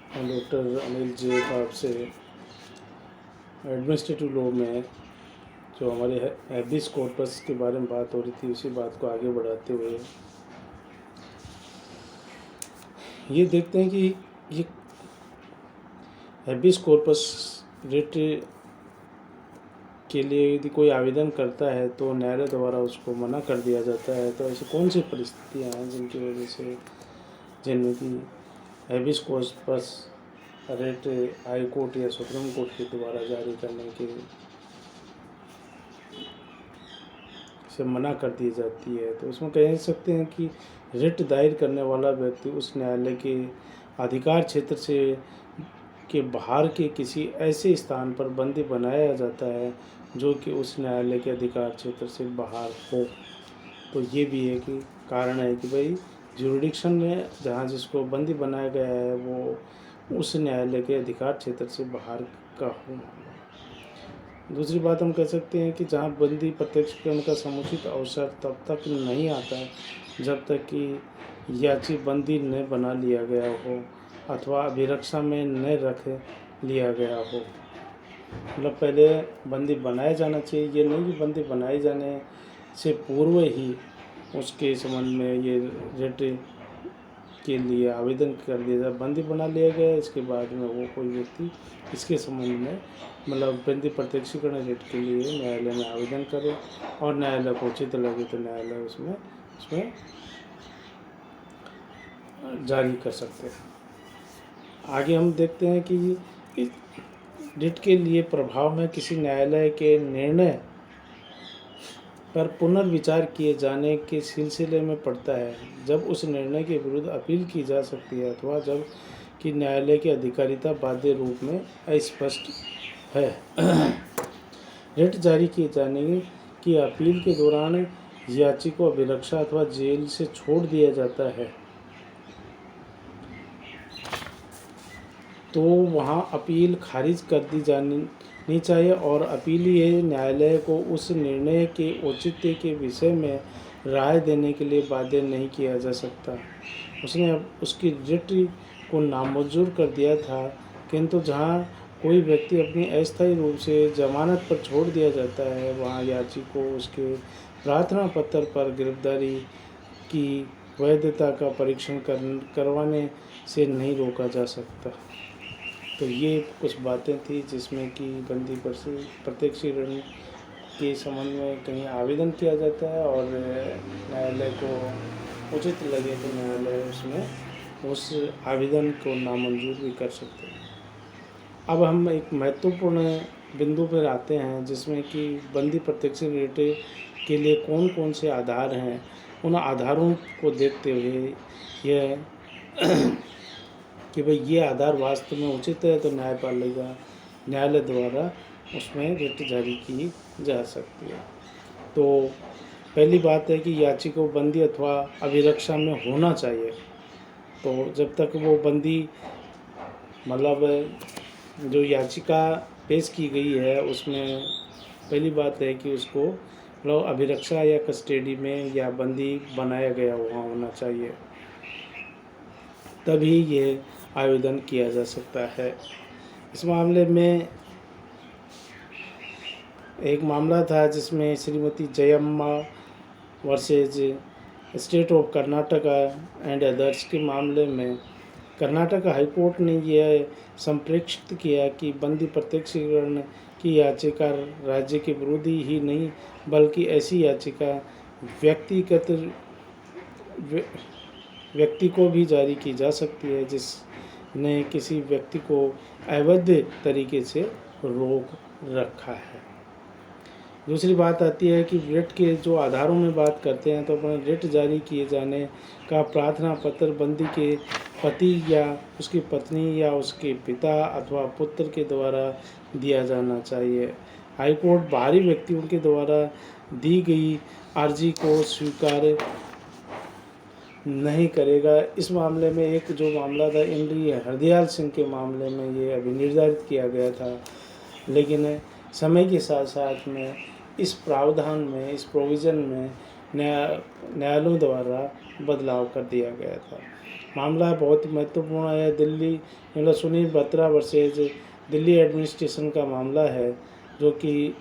Doctor Anil जे साहब से administrative law में जो हमारे हैबिस कॉर्पस के बारे में बात हो रही थी, उसी बात को आगे बढ़ाते हुए ये देखते हैं कि ये हैबिस कॉर्पस रिट के लिए यदि कोई आवेदन करता है तो न्यायालय द्वारा उसको मना कर दिया जाता है। तो ऐसी कौन सी परिस्थितियाँ हैं जिनकी वजह से जिनमें कि habeas corpus writ high court या सुप्रीम कोर्ट के द्वारा जारी करने के से मना कर दी जाती है। तो इसमें कह सकते हैं कि रिट दायर करने वाला व्यक्ति उस न्यायालय के अधिकार क्षेत्र से के बाहर के किसी ऐसे स्थान पर बंदी बनाया जाता है जो कि उस न्यायालय के अधिकार क्षेत्र से बाहर हो। तो ये भी है कि कारण है कि भाई ज्यूरिडिक्शन में जहाँ जिसको बंदी बनाया गया है वो उस न्यायालय के अधिकार क्षेत्र से बाहर का हो। दूसरी बात हम कह सकते हैं कि जहाँ बंदी प्रत्यक्षीकरण का समुचित अवसर तब तक नहीं आता जब तक कि याची बंदी न बना लिया गया हो अथवा अभिरक्षा में न रख लिया गया हो। मतलब पहले बंदी बनाया जाना चाहिए, ये नहीं कि बंदी बनाए जाने से पूर्व ही उसके संबंध में ये रिट के लिए आवेदन कर दिया जाए। बंदी बना लिया गया, इसके बाद में वो कोई व्यक्ति इसके संबंध में मतलब बंदी प्रत्यक्षीकरण रिट के लिए न्यायालय में आवेदन करे और न्यायालय को उचित लगे तो न्यायालय उसमें जारी कर सकते हैं। आगे हम देखते हैं कि इस रिट के लिए प्रभाव में किसी न्यायालय के निर्णय पर पुनर्विचार किए जाने के सिलसिले में पड़ता है जब उस निर्णय के विरुद्ध अपील की जा सकती है अथवा जब कि न्यायालय की अधिकारिता बाध्य रूप में अस्पष्ट है। रिट जारी किए जाने की अपील के दौरान याची को अभिरक्षा अथवा जेल से छोड़ दिया जाता है तो वहाँ अपील खारिज कर दी जानी चाहिए और अपीलीय न्यायालय को उस निर्णय के औचित्य के विषय में राय देने के लिए बाध्य नहीं किया जा सकता। उसने उसकी रिट को नामंजूर कर दिया था, किंतु जहाँ कोई व्यक्ति अपनी अस्थायी रूप से जमानत पर छोड़ दिया जाता है वहाँ याची को उसके प्रार्थना पत्र पर गिरफ्तारी की वैधता का परीक्षण करवाने से नहीं रोका जा सकता। तो ये कुछ बातें थी जिसमें कि बंदी प्रत्यक्षीकरण के संबंध में कहीं आवेदन किया जाता है और न्यायालय को उचित लगे तो न्यायालय उसमें उस आवेदन को नामंजूर भी कर सकते हैं। अब हम एक महत्वपूर्ण बिंदु पर आते हैं जिसमें कि बंदी प्रत्यक्षीकरण के लिए कौन कौन से आधार हैं। उन आधारों को देखते हुए यह कि भाई ये आधार वास्तव में उचित है तो न्यायालय द्वारा उसमें रिट जारी की जा सकती है। तो पहली बात है कि याची को बंदी अथवा अभिरक्षा में होना चाहिए। तो जब तक वो बंदी मतलब जो याचिका पेश की गई है उसमें पहली बात है कि उसको मतलब अभिरक्षा या कस्टडी में या बंदी बनाया गया वहाँ होना चाहिए, तभी ये आवेदन किया जा सकता है। इस मामले में एक मामला था जिसमें Shrimati Jayamma versus state of Karnataka and others के मामले में कर्नाटक हाईकोर्ट ने यह संप्रेषित किया कि बंदी प्रत्यक्षीकरण की याचिका राज्य के विरोधी ही नहीं बल्कि ऐसी याचिका व्यक्ति को भी जारी की जा सकती है जिसने किसी व्यक्ति को अवैध तरीके से रोक रखा है। दूसरी बात आती है कि रिट के जो आधारों में बात करते हैं तो अपने रिट जारी किए जाने का प्रार्थना पत्र बंदी के पति या उसकी पत्नी या उसके पिता अथवा पुत्र के द्वारा दिया जाना चाहिए। हाईकोर्ट बाहरी व्यक्तियों के द्वारा दी गई अर्जी को स्वीकार नहीं करेगा। इस मामले में एक जो मामला था इमली हरदयाल सिंह के मामले में ये अभी निर्धारित किया गया था, लेकिन समय के साथ साथ में इस प्रावधान में इस प्रोविज़न में न्यायालयों द्वारा बदलाव कर दिया गया था। मामला बहुत महत्वपूर्ण है। दिल्ली मतलब सुनील बत्रा वर्सेज दिल्ली एडमिनिस्ट्रेशन का मामला है, जो कि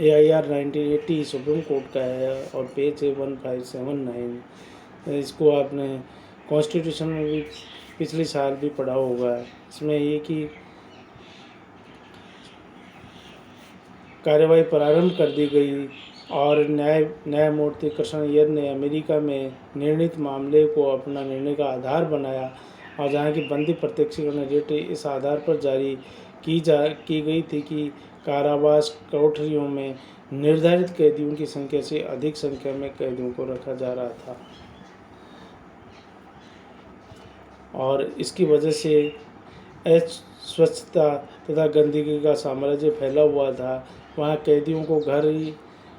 AIR 1980 सुप्रीम कोर्ट का है और पेज है 1579। इसको आपने कॉन्स्टिट्यूशन में भी पिछले साल भी पढ़ा होगा। इसमें ये कि कार्यवाही प्रारंभ कर दी गई और न्यायमूर्ति कृष्ण अय्यर ने अमेरिका में निर्णीत मामले को अपना निर्णय का आधार बनाया, और जहाँ की बंदी प्रत्यक्षीकरण रिट इस आधार पर जारी की गई थी कि कारावास कोठरियों में निर्धारित कैदियों की संख्या से अधिक संख्या में कैदियों को रखा जा रहा था, और इसकी वजह से स्वच्छता तथा गंदगी का साम्राज्य फैला हुआ था। वहाँ कैदियों को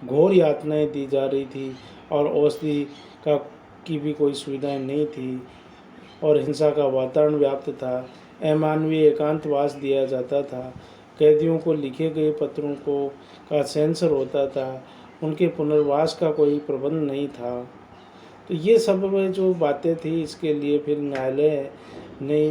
घोर यातनाएं दी जा रही थी और औषधि की भी कोई सुविधाएं नहीं थी, और हिंसा का वातावरण व्याप्त था। अमानवीय एकांतवास दिया जाता था। कैदियों को लिखे गए पत्रों का सेंसर होता था। उनके पुनर्वास का कोई प्रबंध नहीं था। तो ये सब जो बातें थी, इसके लिए फिर न्यायालय ने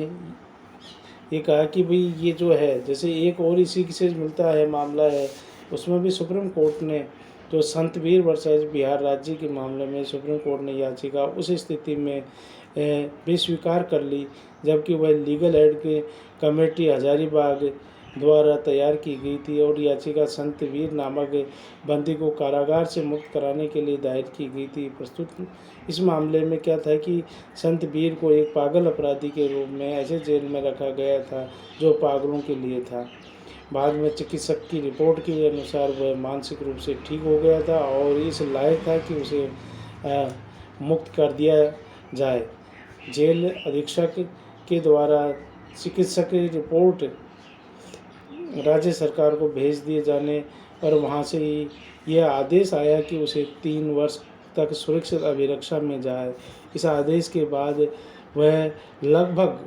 ये कहा कि भाई ये जो है, जैसे एक और इसी से मिलता है मामला है, उसमें भी सुप्रीम कोर्ट ने जो संतवीर वर्सेस बिहार राज्य के मामले में सुप्रीम कोर्ट ने याचिका उस स्थिति में भी स्वीकार कर ली, जबकि वह लीगल एड के कमेटी हजारीबाग द्वारा तैयार की गई थी और याचिका संतवीर नामक बंदी को कारागार से मुक्त कराने के लिए दायर की गई थी। प्रस्तुत इस मामले में क्या था कि संतवीर को एक पागल अपराधी के रूप में ऐसे जेल में रखा गया था जो पागलों के लिए था। बाद में चिकित्सक की रिपोर्ट के अनुसार वह मानसिक रूप से ठीक हो गया था और इस लायक था कि उसे मुक्त कर दिया जाए। जेल अधीक्षक के द्वारा चिकित्सक की रिपोर्ट राज्य सरकार को भेज दिए जाने और वहां से यह आदेश आया कि उसे 3 वर्ष तक सुरक्षित अभिरक्षा में जाए। इस आदेश के बाद वह लगभग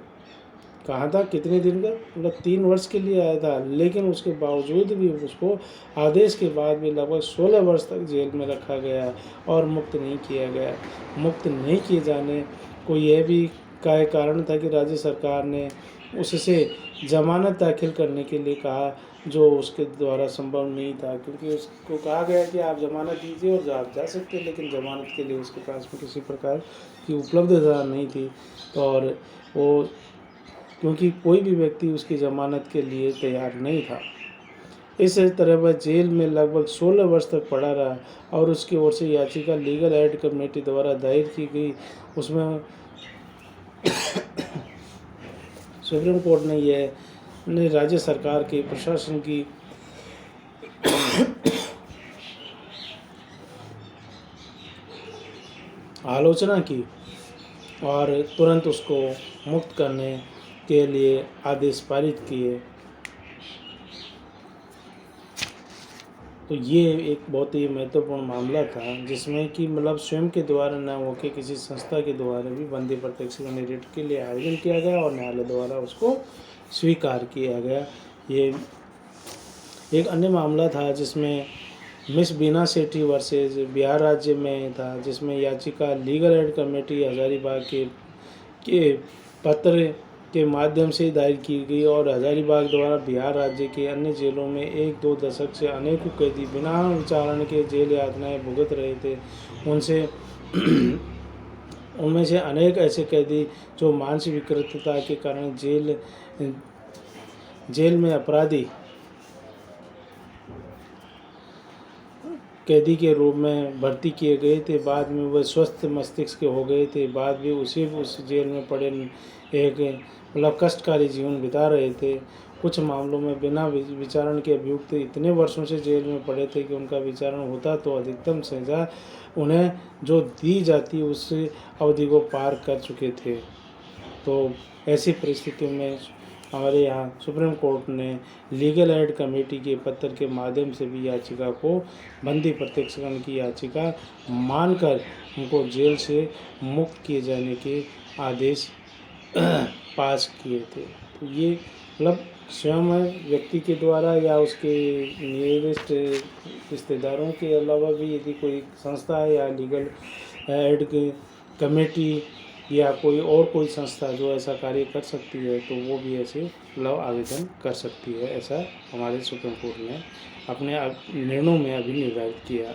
कहा था कितने दिन का, मतलब 3 वर्ष के लिए आया था, लेकिन उसके बावजूद भी उसको आदेश के बाद भी लगभग 16 वर्ष तक जेल में रखा गया और मुक्त नहीं किया गया। मुक्त नहीं किए जाने को यह भी का कारण था कि राज्य सरकार ने उससे जमानत दाखिल करने के लिए कहा, जो उसके द्वारा संभव नहीं था, क्योंकि उसको कहा गया कि आप जमानत दीजिए और आप जा सकते हैं, लेकिन जमानत के लिए उसके पास में किसी प्रकार की उपलब्धता नहीं थी। और वो क्योंकि कोई भी व्यक्ति उसकी ज़मानत के लिए तैयार नहीं था, इस तरह वह जेल में लगभग 16 वर्ष तक पड़ा रहा और उसकी ओर से याचिका लीगल एड कमेटी द्वारा दायर की गई। उसमें सुप्रीम कोर्ट ने राज्य सरकार के प्रशासन की आलोचना की और तुरंत उसको मुक्त करने के लिए आदेश पारित किए। तो ये एक बहुत ही महत्वपूर्ण मामला था, जिसमें कि मतलब स्वयं के द्वारा न होकर किसी संस्था के द्वारा भी बंदी प्रत्यक्षीकरण रिट के लिए आवेदन किया गया और न्यायालय द्वारा उसको स्वीकार किया गया। ये एक अन्य मामला था जिसमें मिस बीना सेठी वर्सेस बिहार राज्य में था, जिसमें याचिका लीगल एड कमेटी हजारीबाग के पत्र के माध्यम से दायर की गई और हजारीबाग द्वारा बिहार राज्य के अन्य जेलों में 1-2 दशक से अनेकों कैदी बिना विचारण के जेल यातनाएं भुगत रहे थे। उनमें से अनेक ऐसे कैदी जो मानसिक विकृतता के कारण जेल में अपराधी कैदी के रूप में भर्ती किए गए थे। बाद में वह स्वस्थ मस्तिष्क के हो गए थे। बाद में उस जेल में पड़े एक मतलब कष्टकारी जीवन बिता रहे थे। कुछ मामलों में बिना विचारण के अभियुक्त इतने वर्षों से जेल में पड़े थे कि उनका विचारण होता तो अधिकतम सजा उन्हें जो दी जाती उस अवधि को पार कर चुके थे। तो ऐसी परिस्थितियों में हमारे यहाँ सुप्रीम कोर्ट ने लीगल एड कमेटी के पत्र के माध्यम से भी याचिका को बंदी प्रत्यक्षीकरण की याचिका मानकर उनको जेल से मुक्त किए जाने के आदेश पास किए थे। तो ये मतलब स्वयं व्यक्ति के द्वारा या उसके नियरेस्ट रिश्तेदारों के अलावा भी यदि कोई संस्था है या लीगल एड कमेटी या कोई संस्था जो ऐसा कार्य कर सकती है तो वो भी ऐसे मतलब आवेदन कर सकती है। ऐसा हमारे सुप्रीम कोर्ट ने अपने निर्णयों में अभी निर्धारित किया।